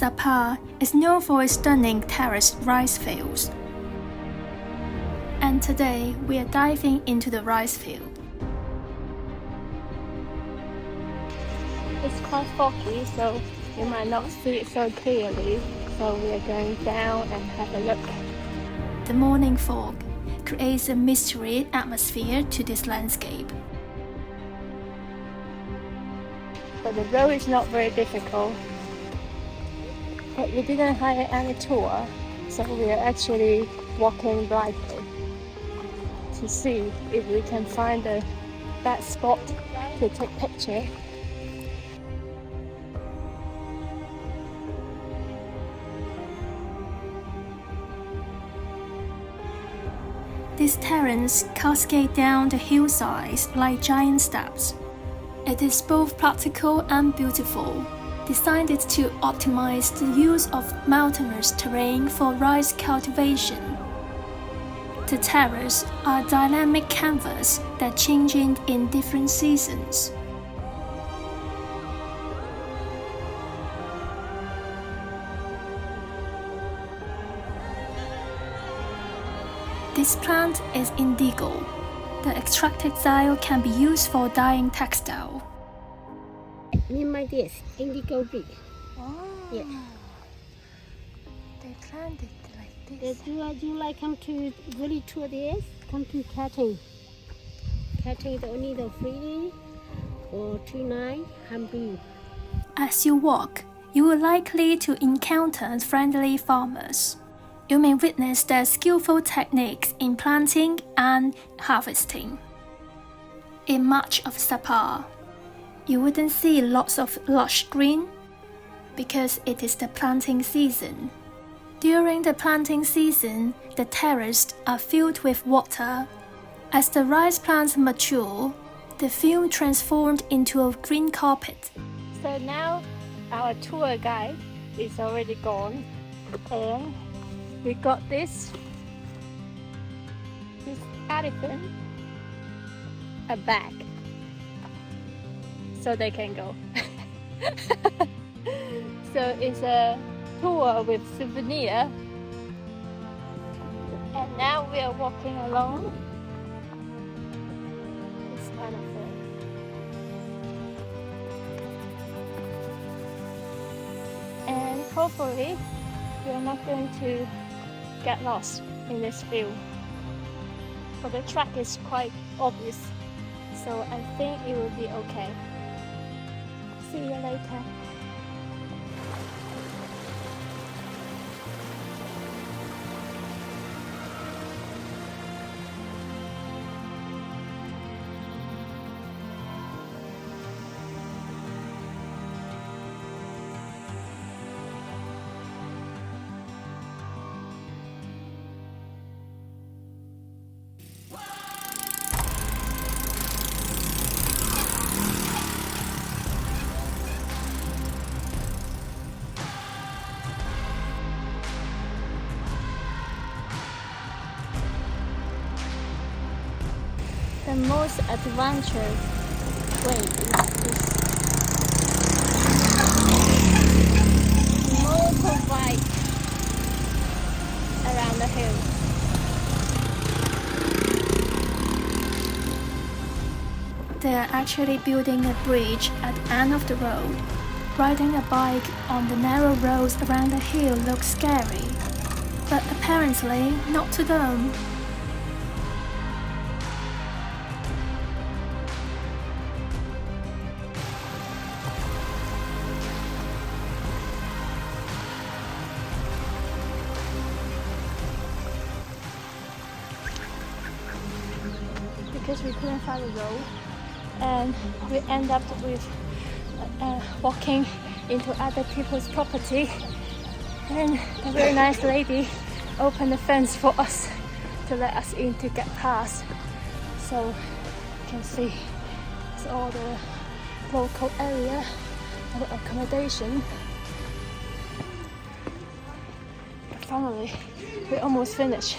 Sapa is known for its stunning terraced rice fields. And today we are diving into the rice field. It's quite foggy, so you might not see it so clearly, so we are going down and have a look. The morning fog creates a mystery atmosphere to this landscape. But the road is not very difficult. But we didn't hire any tour, so we are actually walking blindly to see if we can find the best spot to take picture. These terraces cascade down the hillsides like giant steps. It is both practical and beautiful, designed to optimize the use of mountainous terrain for rice cultivation. The terraces are dynamic canvas that change in different seasons. This plant is Indigo. The extracted dye can be used for dyeing textile. Name like this, indigo bee. Oh, yeah. They planted like this. Would you like come to really tour this? Come to cutting. Cutting the only the 3 day or 2 night, humble. As you walk, you are likely to encounter friendly farmers. You may witness their skillful techniques in planting and harvesting. In much of Sapa, you wouldn't see lots of lush green because it is the planting season. During the planting season, the terraces are filled with water. As the rice plants mature, the field transformed into a green carpet. So now our tour guide is already gone, and we got this elephant a bag so they can go. So it's a tour with souvenir, and now we are walking along this kind of thing. And hopefully we are not going to get lost in this field. But the track is quite obvious, so I think it will be okay. See you later. The most adventurous way is this Motobike around the hill. They are actually building a bridge at the end of the road. Riding a bike on the narrow roads around the hill looks scary, but apparently not to them. Because we couldn't find a road, and we end up with walking into other people's property, and a very nice lady opened the fence for us to let us in to get past. So you can see it's all the local area of accommodation. But finally we almost finished.